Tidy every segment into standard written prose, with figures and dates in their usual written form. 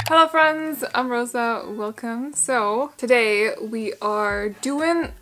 Hello friends, I'm Rosa, welcome. So today we are doing,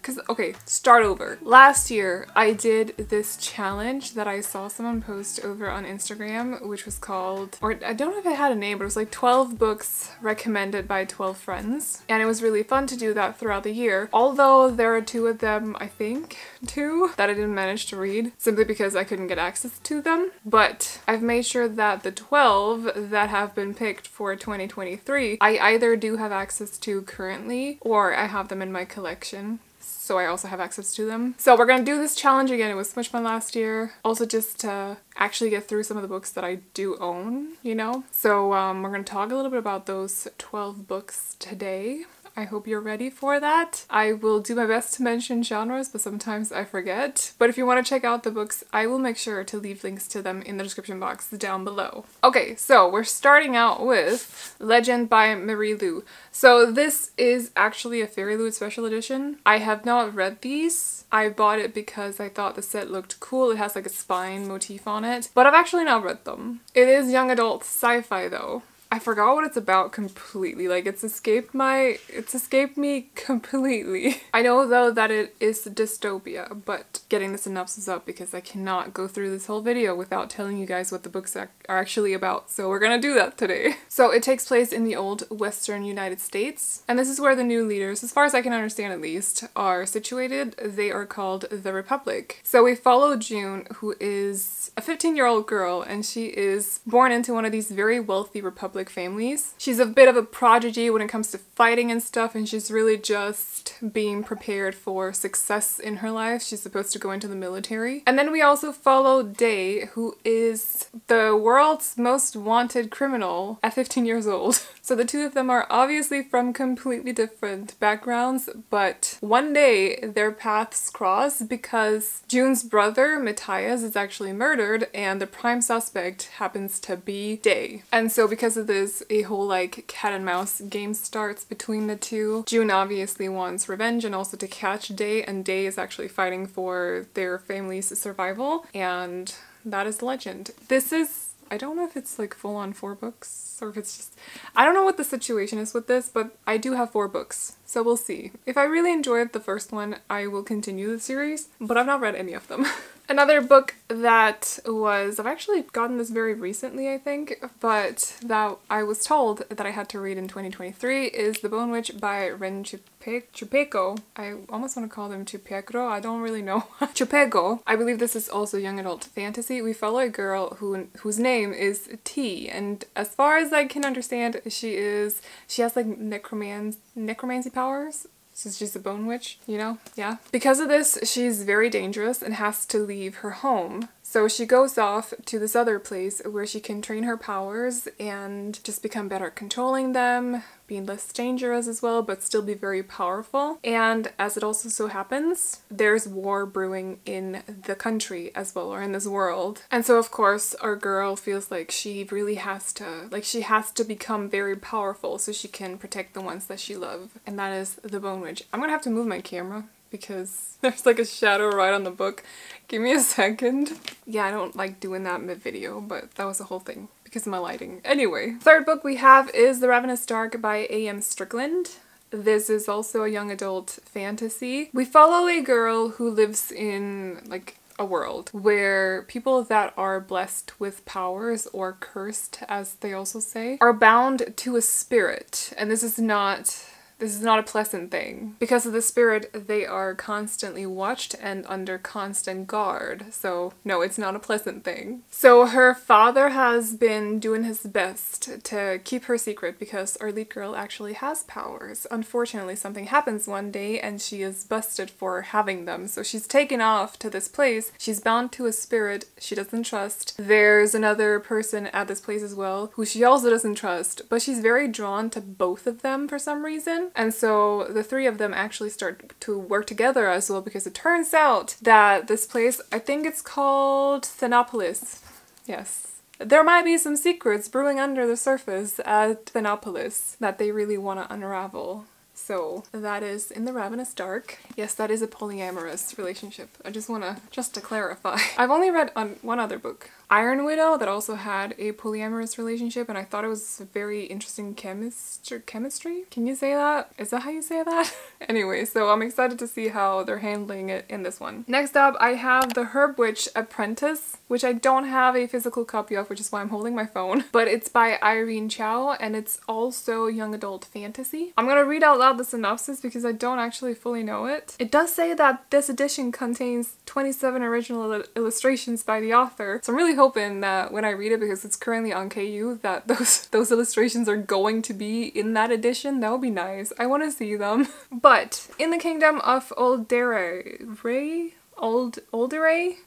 start over. Last year I did this challenge that I saw someone post over on Instagram, which was called, or I don't know if it had a name, but it was like 12 books recommended by 12 friends. And it was really fun to do that throughout the year. Although there are two of them, I think, that I didn't manage to read simply because I couldn't get access to them. But I've made sure that the 12 that have been picked for 2023, I either do have access to currently or I have them in my collection. So I also have access to them. So we're gonna do this challenge again. It was so much fun last year. Also just to actually get through some of the books that I do own, you know? So we're gonna talk a little bit about those 12 books today. I hope you're ready for that. I will do my best to mention genres, but sometimes I forget. But if you want to check out the books, I will make sure to leave links to them in the description box down below. Okay, so we're starting out with Legend by Marie Lu. So this is actually a Fairy Loot special edition. I have not read these. I bought it because I thought the set looked cool. It has like a spine motif on it, but I've actually not read them. It is young adult sci-fi though. I forgot what it's about completely. Like it's escaped me completely. I know though that it is dystopia, but getting the synopsis up because I cannot go through this whole video without telling you guys what the books are actually about. So we're gonna do that today. So it takes place in the old Western United States. And this is where the new leaders, as far as I can understand at least, are situated. They are called the Republic. So we follow June, who is a 15-year-old girl, and she is born into one of these very wealthy Republic families. She's a bit of a prodigy when it comes to fighting and stuff, and she's really just being prepared for success in her life. She's supposed to go into the military. And then we also follow Day, who is the world's most wanted criminal at 15 years old. So the two of them are obviously from completely different backgrounds, but one day their paths cross because June's brother, Matthias, is actually murdered and the prime suspect happens to be Day. And so because of this, a whole like cat and mouse game starts between the two. June obviously wants revenge and also to catch Day, and Day is actually fighting for their family's survival, and that is Legend. This is, I don't know if it's like full on 4 books or if it's just, I don't know what the situation is with this, but I do have 4 books. So we'll see. If I really enjoyed the first one, I will continue the series, but I've not read any of them. Another book that was, I've actually gotten this very recently, I think, but that I was told that I had to read in 2023 is The Bone Witch by Ren Chupeco. I almost want to call them Chupecro, I don't really know. Chupego. I believe this is also young adult fantasy. We follow a girl whose name is T, and as far as I can understand, she has like necromancy powers. So she's a bone witch, you know? Yeah. Because of this, she's very dangerous and has to leave her home. So she goes off to this other place where she can train her powers and just become better at controlling them, being less dangerous as well, but still be very powerful. And as it also so happens, there's war brewing in the country as well, or in this world. And so of course our girl feels like she really has to become very powerful so she can protect the ones that she loves. And that is the Bone Witch. I'm gonna have to move my camera because there's like a shadow right on the book. Give me a second. Yeah, I don't like doing that mid-video, but that was the whole thing because of my lighting. Anyway, third book we have is The Ravenous Dark by A.M. Strickland. This is also a young adult fantasy. We follow a girl who lives in like a world where people that are blessed with powers, or cursed as they also say, are bound to a spirit, and this is not a pleasant thing. Because of the spirit, they are constantly watched and under constant guard. So no, it's not a pleasant thing. So her father has been doing his best to keep her secret because our lead girl actually has powers. Unfortunately, something happens one day and she is busted for having them. So she's taken off to this place. She's bound to a spirit she doesn't trust. There's another person at this place as well who she also doesn't trust, but she's very drawn to both of them for some reason. And so the three of them actually start to work together as well, because it turns out that this place, I think it's called Thanopolis. Yes. There might be some secrets brewing under the surface at Thanopolis that they really want to unravel. So that is in The Ravenous Dark. Yes, that is a polyamorous relationship. I just to clarify. I've only read one other book. Iron Widow that also had a polyamorous relationship, and I thought it was a very interesting chemistry? Can you say that? Is that how you say that? Anyway, so I'm excited to see how they're handling it in this one. Next up, I have the Herbwitch Apprentice, which I don't have a physical copy of, which is why I'm holding my phone. But it's by Irene Chow, and it's also young adult fantasy. I'm gonna read out loud the synopsis because I don't actually fully know it. It does say that this edition contains 27 original illustrations by the author, so I'm really hoping that when I read it, because it's currently on KU, that those illustrations are going to be in that edition. That would be nice. I want to see them. But in the kingdom of Olderay,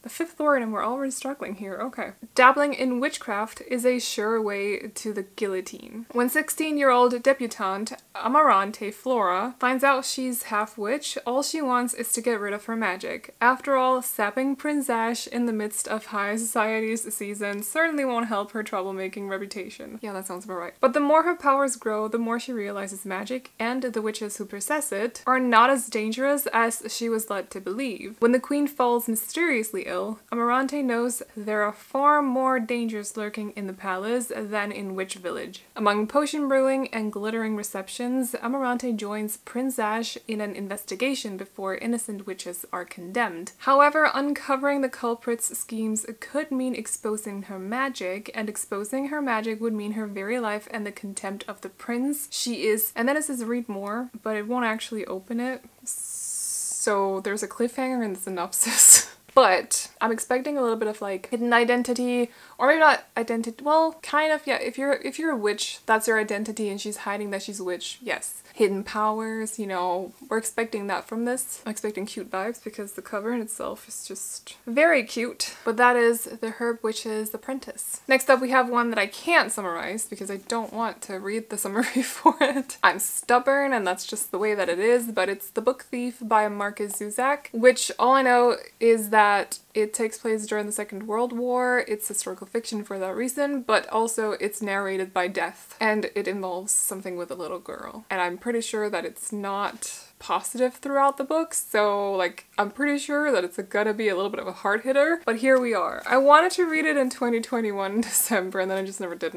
the fifth word, and we're already struggling here. Okay. Dabbling in witchcraft is a sure way to the guillotine. When 16-year-old debutante Amarante Flora finds out she's half witch, all she wants is to get rid of her magic. After all, sapping Prince Ash in the midst of high society's season certainly won't help her troublemaking reputation. Yeah, that sounds about right. But the more her powers grow, the more she realizes magic and the witches who possess it are not as dangerous as she was led to believe. When the queen falls mysteriously ill, Amarante knows there are far more dangers lurking in the palace than in Witch Village. Among potion brewing and glittering receptions, Amarante joins Prince Ash in an investigation before innocent witches are condemned. However, uncovering the culprit's schemes could mean exposing her magic, and exposing her magic would mean her very life and the contempt of the prince she is. And then it says read more, but it won't actually open it. So there's a cliffhanger in the synopsis. But I'm expecting a little bit of like hidden identity, or maybe not identity, well, kind of, yeah. If you're a witch, that's your identity, and she's hiding that she's a witch, yes. Hidden powers, you know, we're expecting that from this. I'm expecting cute vibes because the cover in itself is just very cute. But that is the Herbwitch's Apprentice. Next up, we have one that I can't summarize because I don't want to read the summary for it. I'm stubborn, and that's just the way that it is, but it's The Book Thief by Marcus Zuzak, which all I know is that it takes place during the Second World War. It's historical fiction for that reason, but also it's narrated by death, and it involves something with a little girl. And I'm pretty sure that it's not positive throughout the book, so like I'm pretty sure that it's gonna be a little bit of a hard hitter, but here we are. I wanted to read it in 2021 December, and then I just never did.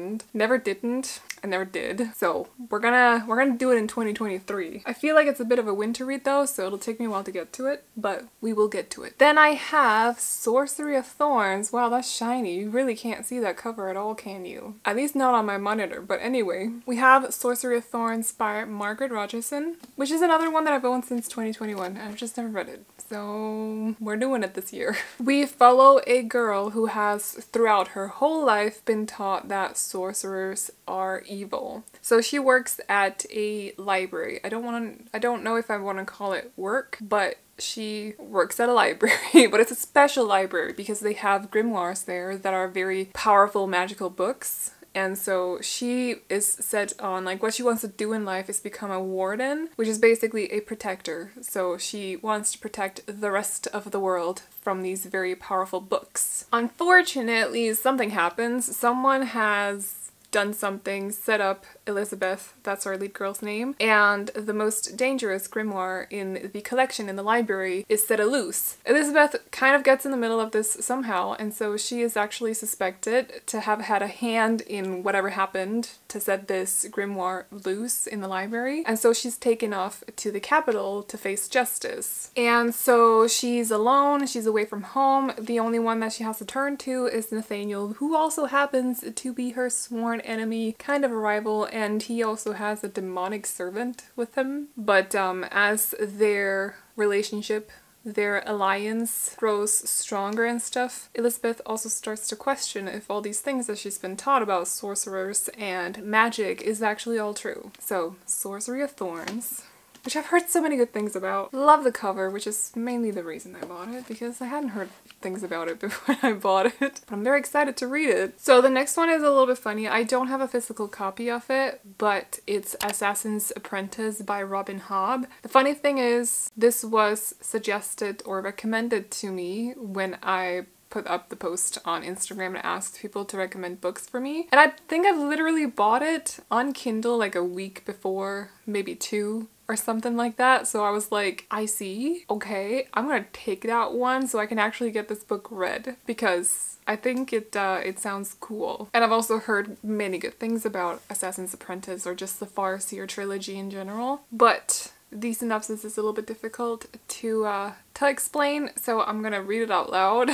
I never did. So we're gonna do it in 2023. I feel like it's a bit of a winter read though, so it'll take me a while to get to it, but we will get to it. Then I have Sorcery of Thorns. Wow, that's shiny. You really can't see that cover at all, can you? At least not on my monitor, but anyway. We have Sorcery of Thorns by Margaret Rogerson, which is another one that I've owned since 2021, and I've just never read it. So we're doing it this year. We follow a girl who has throughout her whole life been taught that sorcerers are evil. So she works at a library. I don't know if I want to call it work, but she works at a library, but it's a special library because they have grimoires there that are very powerful magical books. And so she is set on, like, what she wants to do in life is become a warden, which is basically a protector. So she wants to protect the rest of the world from these very powerful books. Unfortunately, something happens. Someone has done something, set up Elizabeth, that's our lead girl's name, and the most dangerous grimoire in the collection in the library is set loose. Elizabeth kind of gets in the middle of this somehow, and so she is actually suspected to have had a hand in whatever happened to set this grimoire loose in the library, and so she's taken off to the capital to face justice. And so she's alone, she's away from home. The only one that she has to turn to is Nathaniel, who also happens to be her sworn enemy, kind of a rival, and he also has a demonic servant with him. But as their relationship, their alliance grows stronger and stuff, Elizabeth also starts to question if all these things that she's been taught about sorcerers and magic is actually all true. So, Sorcery of Thorns, which I've heard so many good things about. Love the cover, which is mainly the reason I bought it, because I hadn't heard things about it before I bought it. But I'm very excited to read it. So the next one is a little bit funny. I don't have a physical copy of it, but it's Assassin's Apprentice by Robin Hobb. The funny thing is, this was suggested or recommended to me when I put up the post on Instagram and asked people to recommend books for me. And I think I've literally bought it on Kindle like a week before, maybe two, or something like that. So I was like, I see. Okay, I'm gonna take that one so I can actually get this book read because I think it sounds cool. And I've also heard many good things about Assassin's Apprentice or just the Farseer trilogy in general. But the synopsis is a little bit difficult to explain, so I'm gonna read it out loud.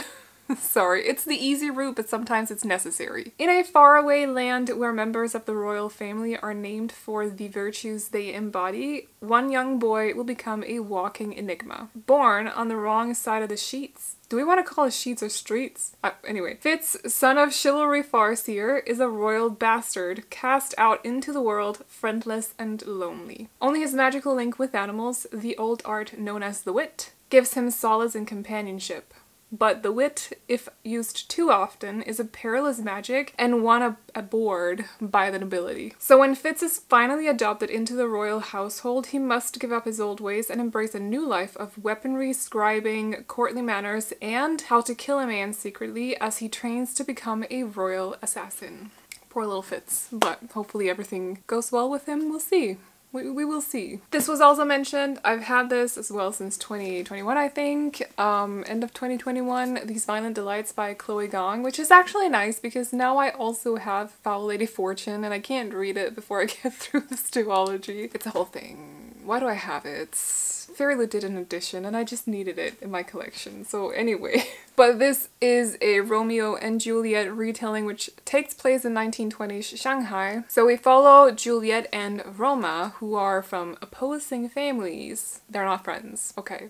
Sorry, it's the easy route, but sometimes it's necessary. In a faraway land where members of the royal family are named for the virtues they embody, one young boy will become a walking enigma. Born on the wrong side of the sheets. Do we want to call it sheets or streets? Anyway, Fitz, son of chivalry Farseer, is a royal bastard cast out into the world friendless and lonely. Only his magical link with animals, the old art known as the wit, gives him solace and companionship. But the wit, if used too often, is a perilous magic and one abhorred by the nobility. So when Fitz is finally adopted into the royal household, he must give up his old ways and embrace a new life of weaponry, scribing, courtly manners, and how to kill a man secretly as he trains to become a royal assassin. Poor little Fitz, but hopefully everything goes well with him. We'll see. We will see. This was also mentioned. I've had this as well since 2021, I think. End of 2021. These Violent Delights by Chloe Gong, which is actually nice because now I also have Foul Lady Fortune and I can't read it before I get through this duology. It's a whole thing. Why do I have it? Fairyloot did an edition and I just needed it in my collection. So anyway. But this is a Romeo and Juliet retelling which takes place in 1920s Shanghai. So we follow Juliet and Roma, who are from opposing families. They're not friends. Okay.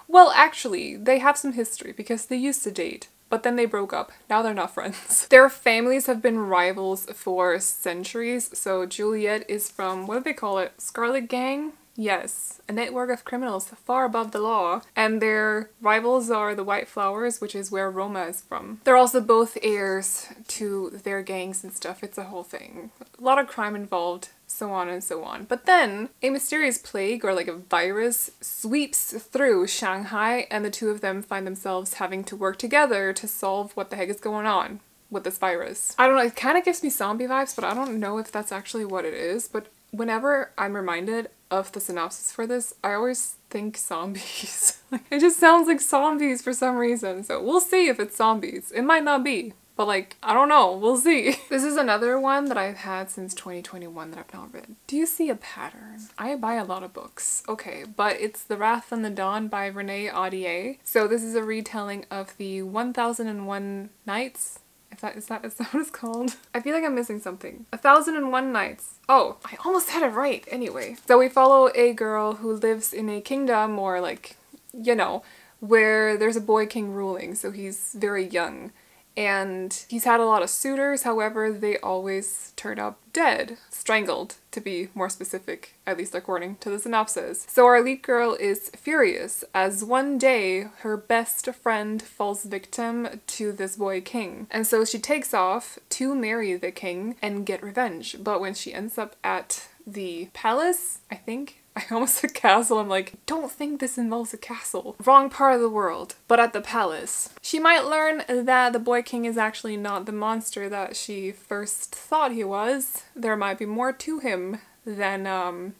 Well, actually, they have some history because they used to date. But then they broke up. Now they're not friends. Their families have been rivals for centuries. So Juliet is from, what do they call it? Scarlet Gang? Yes, a network of criminals far above the law, and their rivals are the White Flowers, which is where Roma is from. They're also both heirs to their gangs and stuff. It's a whole thing. A lot of crime involved, so on and so on. But then a mysterious plague or like a virus sweeps through Shanghai and the two of them find themselves having to work together to solve what the heck is going on with this virus. I don't know, it kind of gives me zombie vibes, but I don't know if that's actually what it is. But whenever I'm reminded of the synopsis for this, I always think zombies. Like, it just sounds like zombies for some reason. So we'll see if it's zombies. It might not be. But like, I don't know. We'll see. This is another one that I've had since 2021 that I've not read. Do you see a pattern? I buy a lot of books. Okay, but it's The Wrath and the Dawn by Renee Audier. So this is a retelling of the 1001 Nights. Is that what it's called? I feel like I'm missing something. 1001 Nights. Oh, I almost had it right. Anyway. So we follow a girl who lives in a kingdom or like, you know, where there's a boy king ruling. So he's very young. And he's had a lot of suitors, however, they always turn up dead. Strangled, to be more specific, at least according to the synopsis. So our lead girl is furious, as one day her best friend falls victim to this boy king. And so she takes off to marry the king and get revenge. But when she ends up at the palace, I think, I almost said castle. I'm like, don't think this involves a castle. Wrong part of the world. But at the palace, she might learn that the boy king is actually not the monster that she first thought he was. There might be more to him than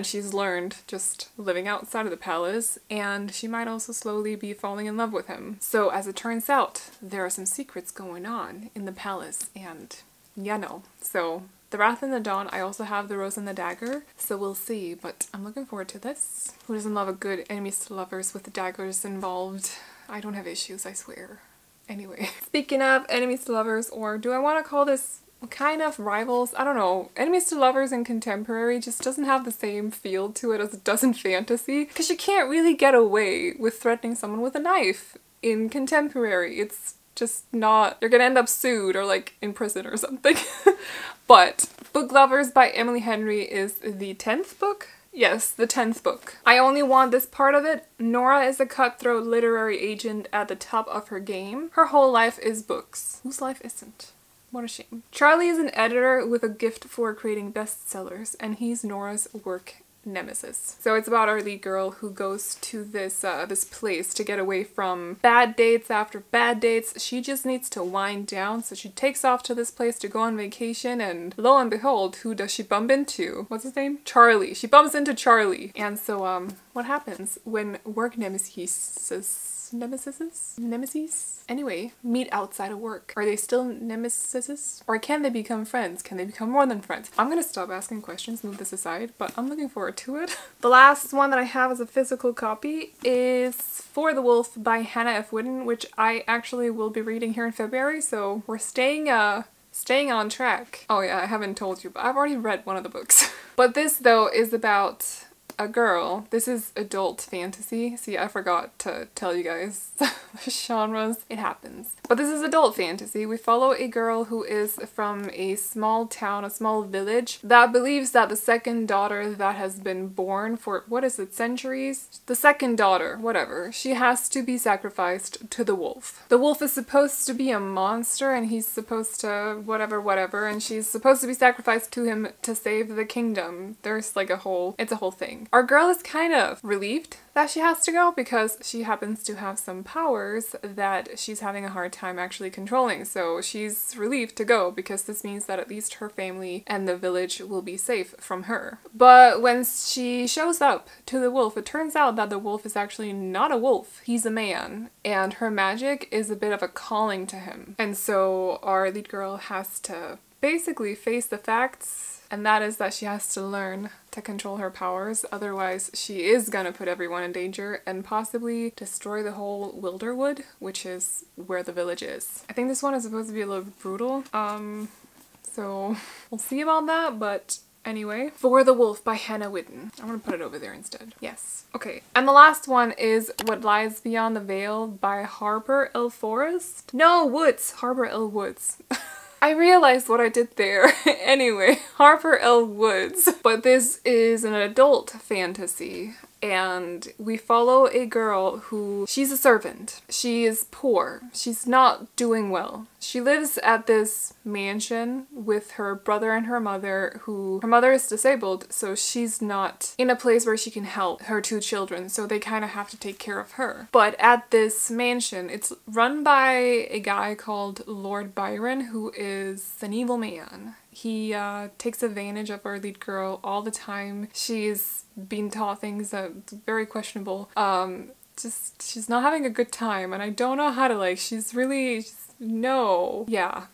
she's learned just living outside of the palace, and she might also slowly be falling in love with him. So as it turns out, there are some secrets going on in the palace, and yeah, no. So The Wrath and the Dawn. I also have The Rose and the Dagger, so we'll see, but I'm looking forward to this. Who doesn't love a good enemies to lovers with the daggers involved? I don't have issues, I swear. Anyway, speaking of enemies to lovers, or do I want to call this kind of rivals? I don't know. Enemies to lovers in contemporary just doesn't have the same feel to it as it does in fantasy, because you can't really get away with threatening someone with a knife in contemporary. It's just not, you're gonna end up sued or like in prison or something. But Book Lovers by Emily Henry is the 10th book? Yes, the 10th book. I only want this part of it. Nora is a cutthroat literary agent at the top of her game. Her whole life is books. Whose life isn't? What a shame. Charlie is an editor with a gift for creating bestsellers, and he's Nora's work nemesis. So it's about our lead girl who goes to this place to get away from bad dates after bad dates. She just needs to wind down, so she takes off to this place to go on vacation, and lo and behold, who does she bump into? What's his name? Charlie. She bumps into Charlie. And so what happens when work nemesis anyway meet outside of work? Are they still nemesis, or can they become friends? Can they become more than friends? I'm gonna stop asking questions, move this aside, but I'm looking forward to it. The last one that I have as a physical copy is For the Wolf by Hannah F. Whitten, which I actually will be reading here in February, so we're staying on track. Oh yeah, I haven't told you, but I've already read one of the books. But this though is about a girl. This is adult fantasy. See, I forgot to tell you guys the genres. It happens. But this is adult fantasy. We follow a girl who is from a small town, a small village, that believes that the second daughter that has been born for, what is it, centuries? The second daughter, whatever, she has to be sacrificed to the wolf. The wolf is supposed to be a monster, and he's supposed to whatever, and she's supposed to be sacrificed to him to save the kingdom. There's like it's a whole thing. Our girl is kind of relieved that she has to go because she happens to have some powers that she's having a hard time actually controlling. So she's relieved to go because this means that at least her family and the village will be safe from her. But when she shows up to the wolf, it turns out that the wolf is actually not a wolf. He's a man, and her magic is a bit of a calling to him. And so our lead girl has to basically face the facts, and that is that she has to learn to control her powers, otherwise she is gonna put everyone in danger and possibly destroy the whole Wilderwood, which is where the village is. I think this one is supposed to be a little brutal, so we'll see about that, but anyway. For the Wolf by Hannah Whitten. I'm gonna put it over there instead. Yes. Okay. And the last one is What Lies Beyond the Veil by Harper L. Forrest? No, Woods! Harper L. Woods. I realized what I did there. Anyway, Harper L. Woods. But this is an adult fantasy, and we follow a girl who, she's a servant. She is poor. She's not doing well. She lives at this mansion with her brother and her mother, who, her mother is disabled, so she's not in a place where she can help her two children, so they kind of have to take care of her. But at this mansion, it's run by a guy called Lord Byron, who is an evil man. He takes advantage of our lead girl all the time. She's being taught things that's very questionable. She's not having a good time, and I don't know how to, she's really, no. Yeah,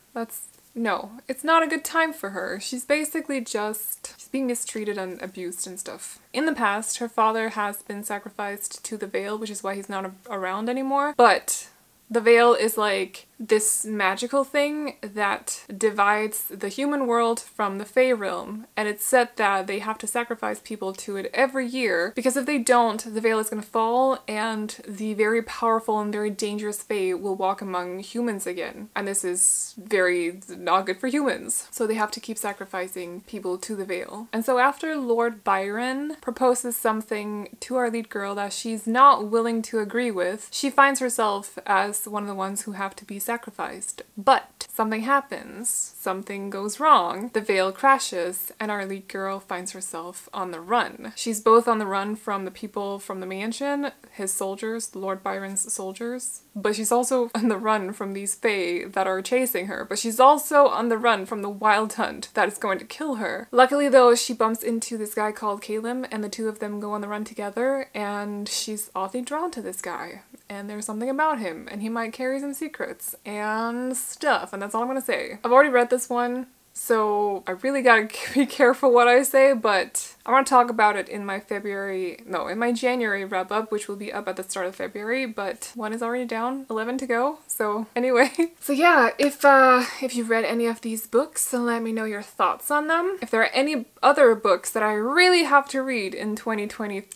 no. It's not a good time for her. She's basically she's being mistreated and abused and stuff. In the past, her father has been sacrificed to the Veil, which is why he's not around anymore, but the Veil is like this magical thing that divides the human world from the Fae realm, and it's said that they have to sacrifice people to it every year, because if they don't, the Veil is going to fall and the very powerful and very dangerous Fae will walk among humans again, and this is very not good for humans. So they have to keep sacrificing people to the Veil. And so after Lord Byron proposes something to our lead girl that she's not willing to agree with, she finds herself as one of the ones who have to be sacrificed. But something happens. Something goes wrong. The Veil crashes, and our lead girl finds herself on the run. She's both on the run from the people from the mansion, his soldiers, Lord Byron's soldiers, but she's also on the run from these Fae that are chasing her, but she's also on the run from the wild hunt that is going to kill her. Luckily though, she bumps into this guy called Caleb, and the two of them go on the run together, and she's oddly drawn to this guy. And there's something about him, and he might carry some secrets and stuff, and that's all I'm gonna say. I've already read this one, so I really gotta be careful what I say, but I want to talk about it in my January wrap up, which will be up at the start of February, but one is already down, 11 to go, so anyway. So yeah, if you've read any of these books, let me know your thoughts on them. If there are any other books that I really have to read in 2023,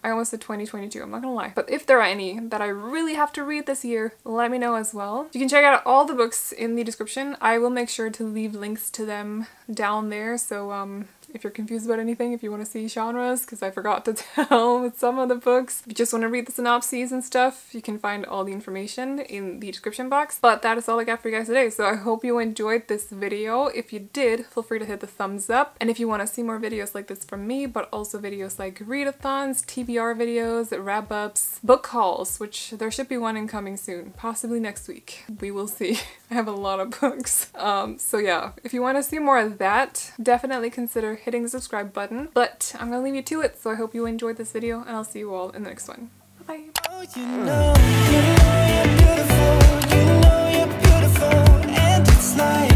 I almost said 2022, I'm not gonna lie. But if there are any that I really have to read this year, let me know as well. You can check out all the books in the description. I will make sure to leave links to them down there, so if you're confused about anything, if you want to see genres, because I forgot to tell with some of the books. If you just want to read the synopses and stuff, you can find all the information in the description box. But that is all I got for you guys today, so I hope you enjoyed this video. If you did, feel free to hit the thumbs up. And if you want to see more videos like this from me, but also videos like readathons, TBR videos, wrap-ups, book hauls, which there should be one incoming soon, possibly next week. We will see. I have a lot of books. So yeah, if you want to see more of that, definitely consider hitting the subscribe button. But I'm gonna leave you to it, so I hope you enjoyed this video, and I'll see you all in the next one. Bye. Oh, you know you're beautiful, and it's like